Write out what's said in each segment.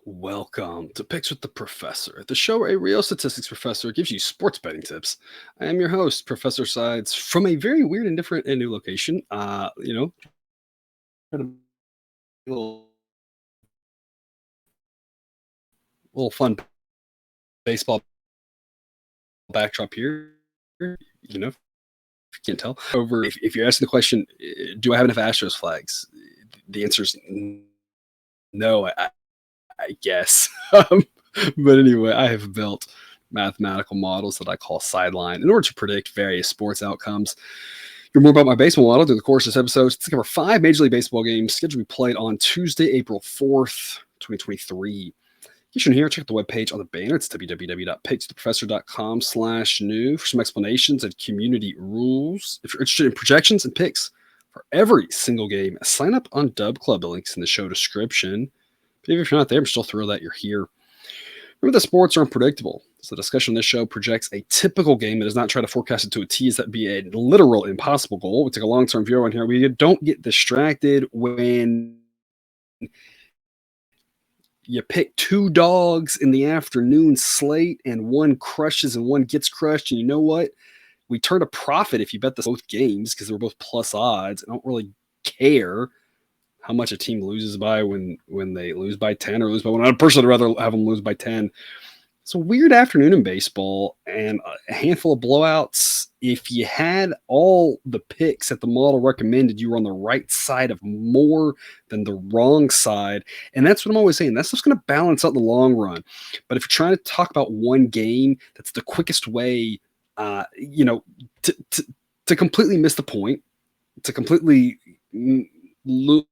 Welcome to Picks with the Professor, the show where a real statistics professor gives you sports betting tips. I am your host, Professor Sides, from a very weird and different and new location. Kind of a little fun baseball backdrop here. If you can't tell. If you're asking the question, do I have enough Astros flags? The answer is no. I guess. But anyway, I have built mathematical models that I call sideline in order to predict various sports outcomes. Hear more about my baseball model through the course of this episode. Let's cover 5 Major League Baseball games scheduled to be played on Tuesday, April 4th, 2023. Get you in here, check the webpage on the banner. It's www.pickswiththeprofessor.com/new for some explanations and community rules. If you're interested in projections and picks for every single game, sign up on Dub Club. The link's in the show description. But even if you're not there, I'm still thrilled that you're here. Remember that sports are unpredictable. So the discussion on this show projects a typical game that does not try to forecast it to a T. That would be a literal impossible goal. We take a long-term view on here. We don't get distracted when you pick 2 dogs in the afternoon slate and one crushes and one gets crushed. And you know what? We turn a profit if you bet both games because they're both plus odds. I don't really care how much a team loses by when they lose by 10 or lose by 1. I'd personally rather have them lose by 10. It's a weird afternoon in baseball and a handful of blowouts. If you had all the picks that the model recommended, you were on the right side of more than the wrong side. And that's what I'm always saying. That's just going to balance out in the long run. But if you're trying to talk about one game, that's the quickest way, to completely miss the point, to completely lose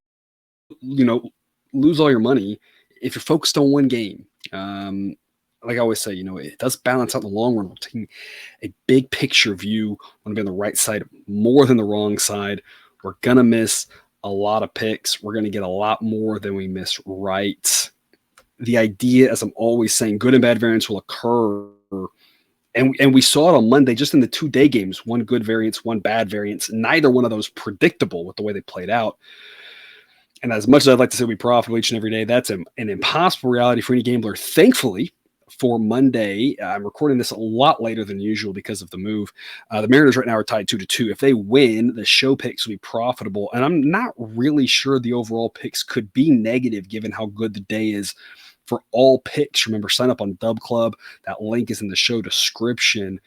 all your money if you're focused on one game. Like I always say, it does balance out in the long run. We're taking a big picture view. Want to be on the right side more than the wrong side. We're going to miss a lot of picks. We're going to get a lot more than we miss right. The idea, as I'm always saying, good and bad variance will occur. And we saw it on Monday just in the 2-day games. One good variance, one bad variance. Neither one of those predictable with the way they played out. And as much as I'd like to say we profitable each and every day, that's an impossible reality for any gambler. Thankfully, for Monday, I'm recording this a lot later than usual because of the move. The Mariners right now are tied 2-2. If they win, the show picks will be profitable. And I'm not really sure the overall picks could be negative given how good the day is for all picks. Remember, sign up on Dub Club. That link is in the show description.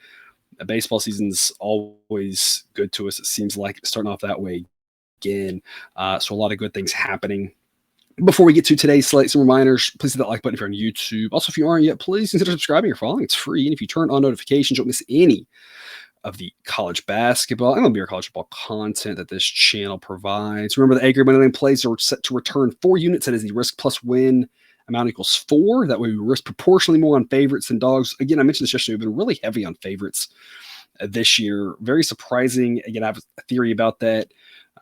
The baseball season's always good to us. It seems like starting off that way again. So a lot of good things happening. Before we get to today's slate, some reminders. Please hit that like button if you're on YouTube. Also, if you aren't yet, please consider subscribing or following. It's free. And if you turn on notifications, you won't miss any of the college basketball and MLB or college football content that this channel provides. Remember, the A-grade money line plays are set to return 4 units. That is the risk plus win amount equals 4. That way we risk proportionally more on favorites than dogs. Again, I mentioned this yesterday. We've been really heavy on favorites this year. Very surprising. Again, I have a theory about that.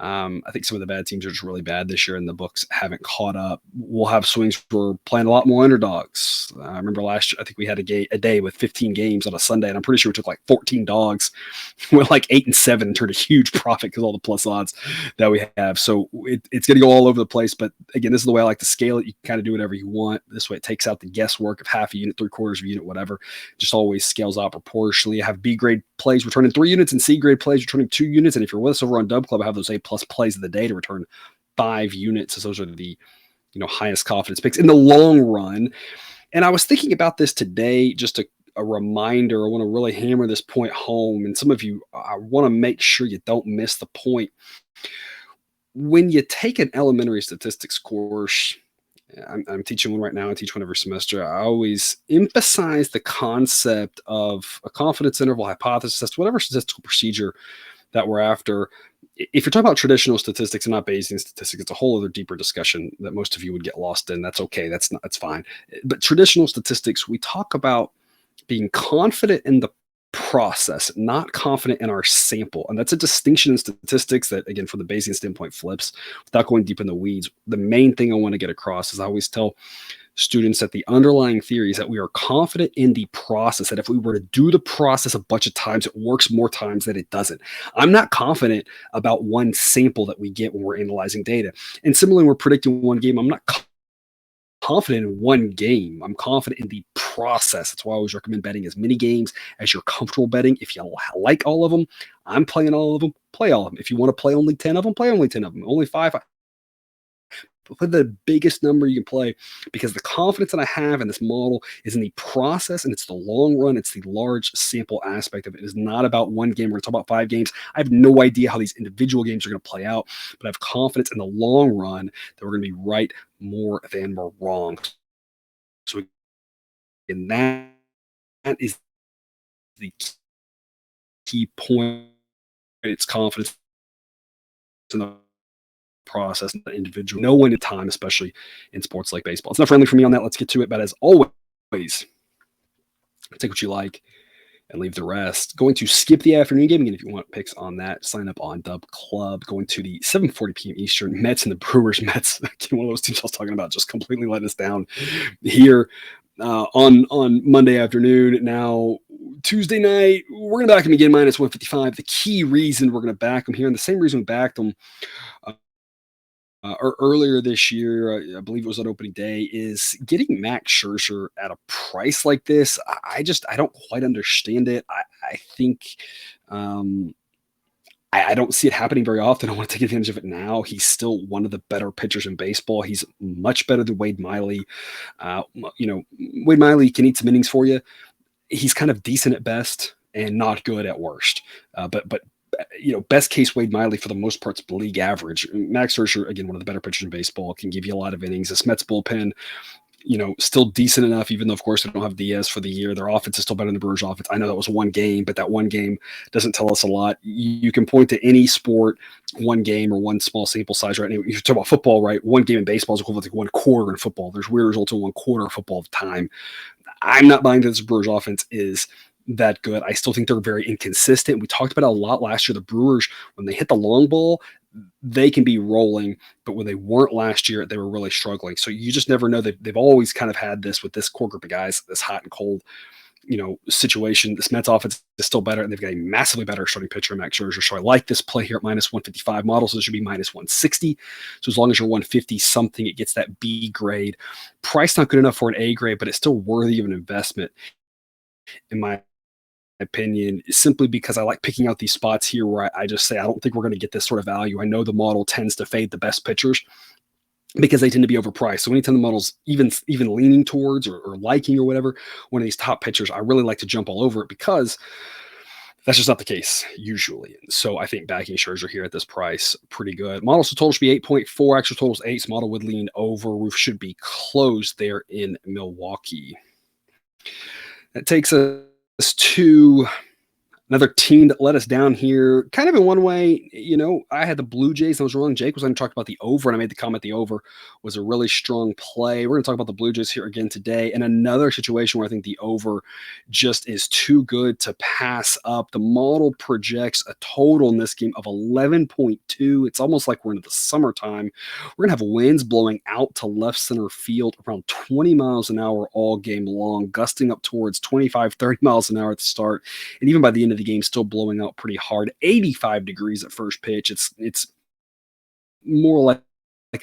I think some of the bad teams are just really bad this year and the books haven't caught up. We'll have swings for playing a lot more underdogs. I remember last year, I think we had a day with 15 games on a Sunday, and I'm pretty sure we took like 14 dogs. We're like 8-7 and turned a huge profit because all the plus odds that we have. So it's going to go all over the place. But again, this is the way I like to scale it. You can kind of do whatever you want. This way it takes out the guesswork of half a unit, 3/4 of a unit, whatever. Just always scales out proportionally. I have B grade plays returning 3 units and C grade plays returning 2 units. And if you're with us over on Dub Club, I have those A+ plays of the day to return 5 units. So those are the highest confidence picks in the long run. And I was thinking about this today, just a reminder. I want to really hammer this point home. And some of you, I want to make sure you don't miss the point. When you take an elementary statistics course, I'm teaching one right now. I teach one every semester. I always emphasize the concept of a confidence interval, hypothesis test, whatever statistical procedure that we're after. If you're talking about traditional statistics and not Bayesian statistics, it's a whole other deeper discussion that most of you would get lost in. That's okay. That's fine. But traditional statistics, we talk about being confident in the process, not confident in our sample. And that's a distinction in statistics that, again, from the Bayesian standpoint flips without going deep in the weeds. The main thing I want to get across is I always tell students that the underlying theory is that we are confident in the process, that if we were to do the process a bunch of times, it works more times than it doesn't. I'm not confident about one sample that we get when we're analyzing data. And similarly, when we're predicting one game, I'm not confident in one game. I'm confident in the process. That's why I always recommend betting as many games as you're comfortable betting. If you like all of them, I'm playing all of them, play all of them. If you want to play only 10 of them, play only 10 of them. Only 5, play the biggest number you can play, because the confidence that I have in this model is in the process, and it's the long run. It's the large sample aspect of it. It is not about one game. We're going to talk about 5 games. I have no idea how these individual games are going to play out, but I have confidence in the long run that we're going to be right more than we're wrong. So again, that is the key point. It's confidence in the process and the individual. No one at time, especially in sports like baseball. It's not friendly for me on that. Let's get to it. But as always, take what you like and leave the rest. Going to skip the afternoon game. Again, if you want picks on that, sign up on Dub Club. Going to the 7:40 p.m. Eastern, Mets and the Brewers. Mets, one of those teams I was talking about, just completely let us down here on Monday afternoon. Now, Tuesday night, we're going to back them again, minus 155. The key reason we're going to back them here, and the same reason we backed them or earlier this year, I believe it was on opening day, is getting Max Scherzer at a price like this. I don't quite understand it. I think I don't see it happening very often. I want to take advantage of it now. He's still one of the better pitchers in baseball. He's much better than Wade Miley. Wade Miley can eat some innings for you. He's kind of decent at best and not good at worst. But best case Wade Miley for the most part is league average. Max Scherzer, again, one of the better pitchers in baseball, can give you a lot of innings. This Mets bullpen, still decent enough, even though, of course, they don't have Diaz for the year. Their offense is still better than the Brewers' offense. I know that was one game, but that one game doesn't tell us a lot. You can point to any sport, one game or one small sample size, right? And you talk about football, right? One game in baseball is equivalent to one quarter in football. There's weird results in one quarter of football of time. I'm not buying that this Brewers' offense is that good. I still think they're very inconsistent. We talked about it a lot last year. The Brewers, when they hit the long ball, they can be rolling, but when they weren't last year, they were really struggling. So you just never know. They've always kind of had this with this core group of guys, this hot and cold, situation. This Mets offense is still better, and they've got a massively better starting pitcher, Max Scherzer. So I like this play here at minus 155 models. So it should be minus 160. So as long as you're 150 something, it gets that B grade. Price not good enough for an A grade, but it's still worthy of an investment, in my opinion, simply because I like picking out these spots here where I just say I don't think we're going to get this sort of value. I know the model tends to fade the best pitchers because they tend to be overpriced. So anytime the model's even leaning towards or liking or whatever, one of these top pitchers, I really like to jump all over it, because that's just not the case usually. So I think backing Scherzer here at this price, pretty good. Model total should be 8.4. Actual total is 8. So model would lean over. Roof should be closed there in Milwaukee. That takes us to another team that let us down here, kind of in one way. I had the Blue Jays, and I was wrong. Jake was going to talk about the over, and I made the comment the over was a really strong play. We're going to talk about the Blue Jays here again today, and another situation where I think the over just is too good to pass up. The model projects a total in this game of 11.2. It's almost like we're into the summertime. We're going to have winds blowing out to left center field around 20 miles an hour all game long, gusting up towards 25, 30 miles an hour at the start, and even by the end of the game still blowing out pretty hard. 85 degrees at first pitch. It's more like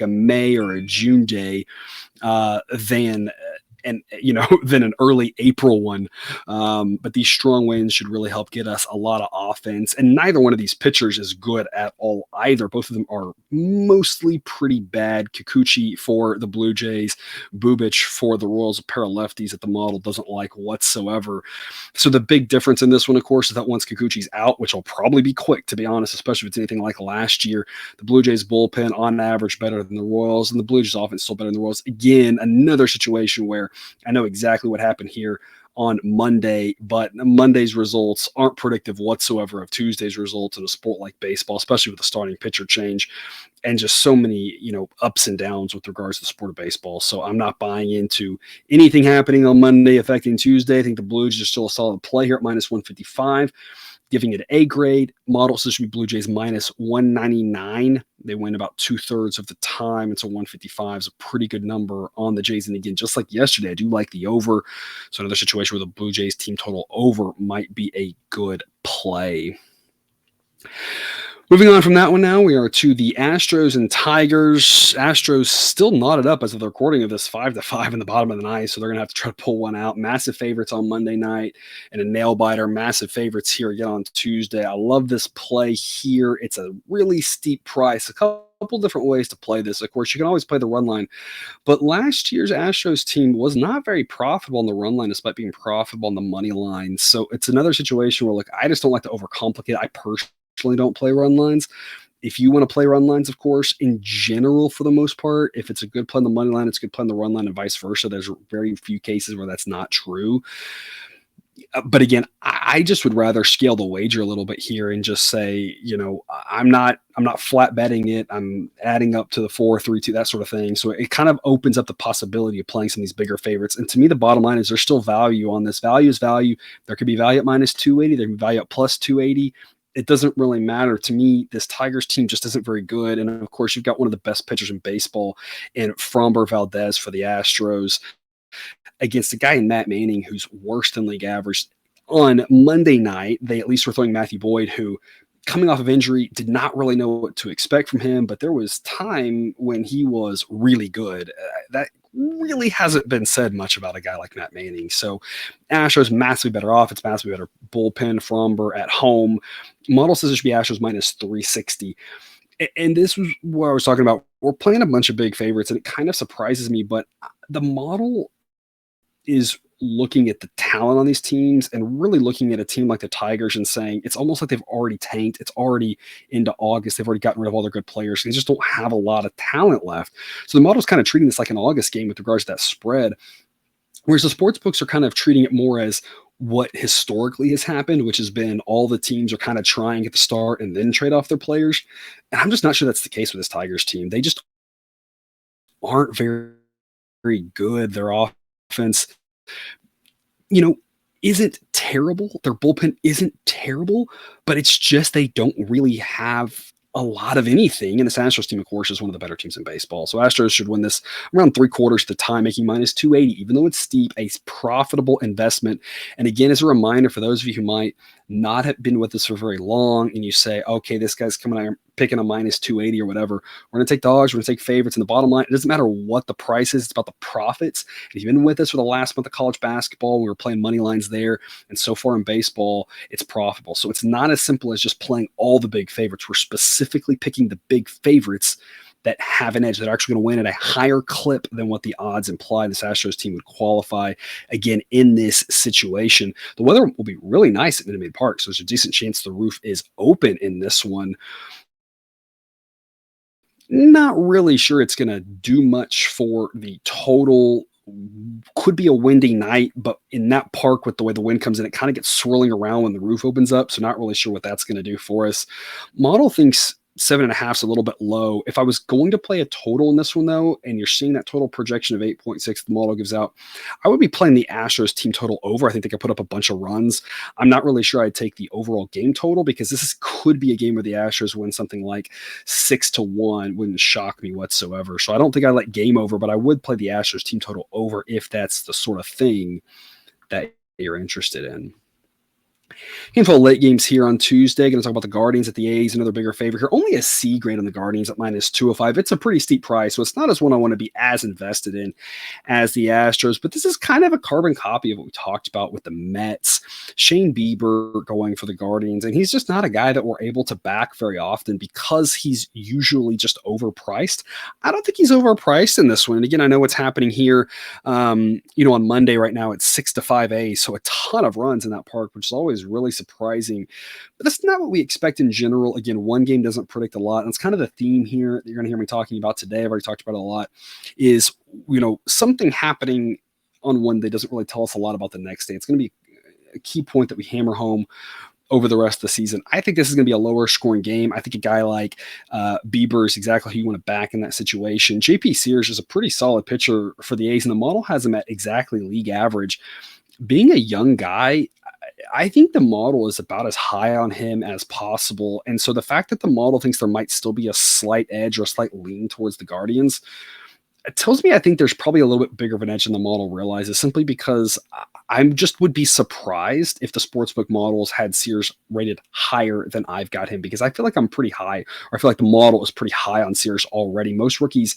a May or a June day than an early April one. But these strong winds should really help get us a lot of offense. And neither one of these pitchers is good at all either. Both of them are mostly pretty bad. Kikuchi for the Blue Jays, Bubic for the Royals, a pair of lefties that the model doesn't like whatsoever. So the big difference in this one, of course, is that once Kikuchi's out, which will probably be quick, to be honest, especially if it's anything like last year, the Blue Jays bullpen on average better than the Royals, and the Blue Jays offense still better than the Royals. Again, another situation where I know exactly what happened here on Monday, but Monday's results aren't predictive whatsoever of Tuesday's results in a sport like baseball, especially with the starting pitcher change and just so many, ups and downs with regards to the sport of baseball. So I'm not buying into anything happening on Monday affecting Tuesday. I think the Blues are still a solid play here at minus 155. giving it an A grade. Model says should be Blue Jays minus 199. They win about 2/3 of the time. It's a 155 is a pretty good number on the Jays. And again, just like yesterday, I do like the over. So another situation where the Blue Jays team total over might be a good play. Moving on from that one now, we are to the Astros and Tigers. Astros still knotted up as of the recording of this 5-5 in the bottom of the ninth, so they're going to have to try to pull one out. Massive favorites on Monday night and a nail-biter. Massive favorites here again on Tuesday. I love this play here. It's a really steep price. A couple different ways to play this. Of course, you can always play the run line, but last year's Astros team was not very profitable on the run line despite being profitable on the money line. So it's another situation where, I just don't like to overcomplicate. I personally don't play run lines. If you want to play run lines, of course, in general, for the most part, if it's a good play on the money line, it's a good play on the run line and vice versa. There's very few cases where that's not true. But again, I just would rather scale the wager a little bit here and just say, I'm not flat betting it. I'm adding up to the 4, 3, 2, that sort of thing. So it kind of opens up the possibility of playing some of these bigger favorites. And to me, the bottom line is there's still value on this. Value is value. There could be value at minus 280. There could be value at plus 280. It doesn't really matter. To me, this Tigers team just isn't very good. And of course, you've got one of the best pitchers in baseball in Framber Valdez for the Astros against a guy in Matt Manning who's worse than league average. On Monday night, they at least were throwing Matthew Boyd, who, coming off of injury, did not really know what to expect from him, but there was time when he was really good. That really hasn't been said much about a guy like Matt Manning. So Astros massively better offense, massively better bullpen. Framber at home. Model says it should be Astros minus 360. And this was what I was talking about. We're playing a bunch of big favorites, and it kind of surprises me, but the model is looking at the talent on these teams and really looking at a team like the Tigers and saying it's almost like they've already tanked. It's already into August. They've already gotten rid of all their good players. They just don't have a lot of talent left. So the model's kind of treating this like an August game with regards to that spread, whereas the sports books are kind of treating it more as what historically has happened, which has been all the teams are kind of trying at the start and then trade off their players. And I'm just not sure that's the case with this Tigers team. They just aren't very, very good. Their offense, isn't terrible. Their bullpen isn't terrible, but it's just they don't really have a lot of anything. And this Astros team, of course, is one of the better teams in baseball. So Astros should win this around 3/4 of the time, making minus 280, even though it's steep, a profitable investment. And again, as a reminder for those of you who might not have been with us for very long and you say, okay, this guy's coming out picking a minus 280 or whatever, we're going to take dogs, we're going to take favorites. And the bottom line, it doesn't matter what the price is, it's about the profits. And if you've been with us for the last month of college basketball, we were playing money lines there. And so far in baseball, it's profitable. So it's not as simple as just playing all the big favorites. We're specifically picking the big favorites that have an edge, that are actually going to win at a higher clip than what the odds imply this Astros team would qualify, again, in this situation. The weather will be really nice at Minute Maid Park, so there's a decent chance the roof is open in this one. Not really sure it's going to do much for the total. Could be a windy night, but in that park, with the way the wind comes in, it kind of gets swirling around when the roof opens up, so not really sure what that's going to do for us. Model thinks 7.5 is a little bit low. If I was going to play a total in this one, though, and you're seeing that total projection of 8.6 the model gives out, I would be playing the Astros team total over. I think they could put up a bunch of runs. I'm not really sure I'd take the overall game total, because could be a game where the Astros win something like 6-1. Wouldn't shock me whatsoever. So I don't think I like game over, but I would play the Astros team total over if that's the sort of thing that you're interested in. Handful of late games here on Tuesday. Going to talk about the Guardians at the A's, another bigger favorite here. Only a C grade on the Guardians at minus 205. It's a pretty steep price, so it's not as one I want to be as invested in as the Astros, but this is kind of a carbon copy of what we talked about with the Mets. Shane Bieber going for the Guardians, and he's just not a guy that we're able to back very often because he's usually just overpriced. I don't think he's overpriced in this one. And again, I know what's happening here. On Monday right now, it's 6-5 so a ton of runs in that park, which is always really surprising, but that's not what we expect in general. Again, one game doesn't predict a lot, and it's kind of the theme here that you're going to hear me talking about today. I've already talked about it a lot. Is something happening on one day doesn't really tell us a lot about the next day. It's going to be a key point that we hammer home over the rest of the season. I think this is going to be a lower scoring game. I think a guy like Bieber is exactly who you want to back in that situation. JP Sears is a pretty solid pitcher for the A's, and the model has him at exactly league average. Being a young guy, I think the model is about as high on him as possible. And so the fact that the model thinks there might still be a slight edge or a slight lean towards the Guardians, it tells me I think there's probably a little bit bigger of an edge than the model realizes, simply because I'm just would be surprised if the sportsbook models had Sears rated higher than I've got him, because I feel like I'm pretty high, or I feel like the model is pretty high on Sears already. Most rookies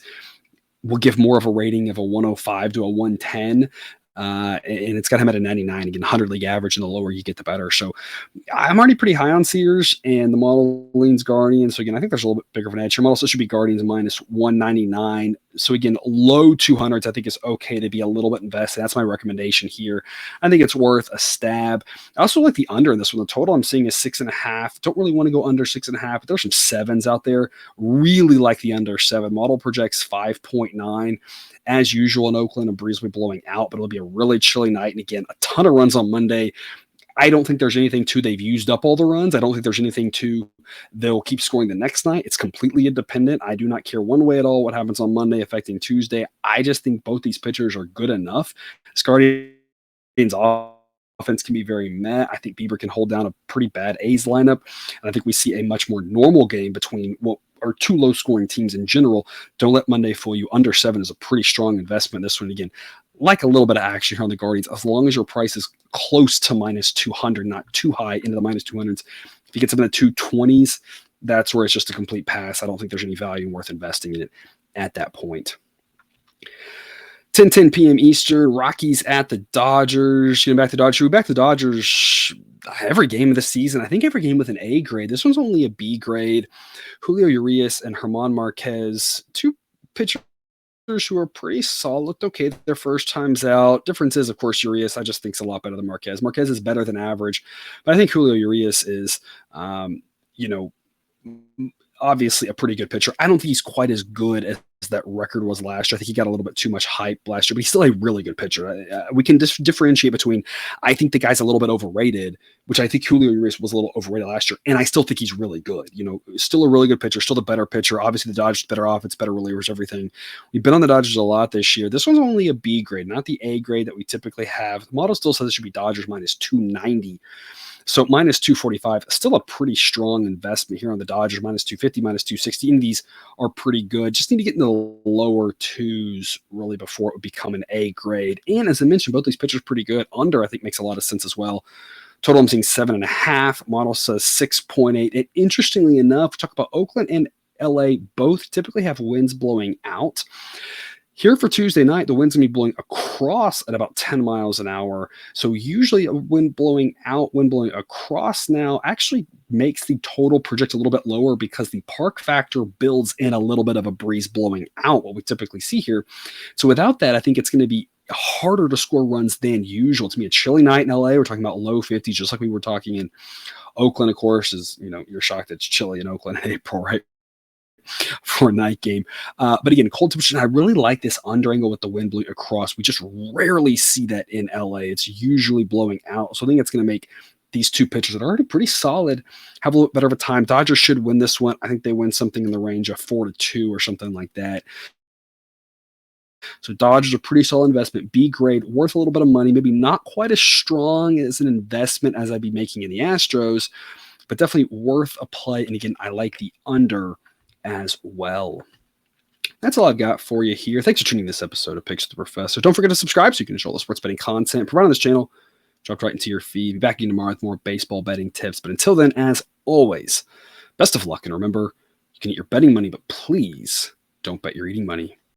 will give more of a rating of a 105 to a 110. And it's got him at a 99. Again, 100 league average, and the lower you get, the better. So I'm already pretty high on Sears, and the model leans Guardians. So again, I think there's a little bit bigger of an edge. Your model also should be Guardians minus 199. So again, low 200s, I think is okay to be a little bit invested. That's my recommendation here. I think it's worth a stab. I also like the under in this one. The total I'm seeing is 6.5. Don't really want to go under 6.5, but there's some sevens out there. Really like the under 7. Model projects 5.9. As usual in Oakland, a breeze will be blowing out, but it'll be a really chilly night. And again, a ton of runs on Monday. I don't think there's anything to they've used up all the runs. I don't think there's anything to they'll keep scoring the next night. It's completely independent. I do not care one way at all what happens on Monday affecting Tuesday. I just think both these pitchers are good enough. Guardians offense can be very meh. I think Bieber can hold down a pretty bad A's lineup. And I think we see a much more normal game between what are two low scoring teams in general. Don't let Monday fool you. Under 7 is a pretty strong investment. This one, again, like a little bit of action here on the Guardians, as long as your price is close to minus 200, not too high into the minus 200s. If you get some in the 220s, that's where it's just a complete pass. I don't think there's any value worth investing in it at that point. 10:10 p.m. Eastern, Rockies at the Dodgers. Getting back to the Dodgers. We're back to the Dodgers every game of the season. I think every game with an A grade. This one's only a B grade. Julio Urias and German Marquez, two pitchers who are pretty solid. Looked okay their first times out. Difference is, of course, Urias, I just think, is a lot better than Marquez. Marquez is better than average, but I think Julio Urias is, obviously a pretty good pitcher. I don't think he's quite as good as that record was last year. I think he got a little bit too much hype last year, but he's still a really good pitcher. We can differentiate between, I think the guy's a little bit overrated, which I think Julio Urias was a little overrated last year, and I still think he's really good. Still a really good pitcher, still the better pitcher. Obviously, the Dodgers better offense, better relievers, everything. We've been on the Dodgers a lot this year. This one's only a B grade, not the A grade that we typically have. The model still says it should be Dodgers minus 290. So minus 245, still a pretty strong investment here on the Dodgers, minus 250, minus 260. And these are pretty good. Just need to get into the lower twos really before it would become an A grade. And as I mentioned, both these pitchers pretty good. Under, I think, makes a lot of sense as well. Total, I'm seeing 7.5. Model says 6.8. And interestingly enough, talk about Oakland and LA both typically have winds blowing out. Here for Tuesday night, the wind's going to be blowing across at about 10 miles an hour. So usually a wind blowing out, wind blowing across now actually makes the total project a little bit lower because the park factor builds in a little bit of a breeze blowing out, what we typically see here. So without that, I think it's going to be harder to score runs than usual. It's going to be a chilly night in LA. We're talking about low 50s, just like we were talking in Oakland, of course, you're shocked that it's chilly in Oakland in April, right? For a night game. But again, cold temperature, I really like this under angle with the wind blowing across. We just rarely see that in LA. It's usually blowing out. So I think it's going to make these two pitchers that are already pretty solid have a little bit better of a time. Dodgers should win this one. I think they win something in the range of 4-2 or something like that. So Dodgers are pretty solid investment. B grade, worth a little bit of money, maybe not quite as strong as an investment as I'd be making in the Astros, but definitely worth a play. And again, I like the under as well. That's all I've got for you here. Thanks for tuning in this episode of Picks with the Professor. Don't forget to subscribe so you can enjoy all the sports betting content provided on this channel. Dropped right into your feed. Be back again tomorrow with more baseball betting tips. But until then, as always, best of luck. And remember, you can eat your betting money, but please don't bet your eating money.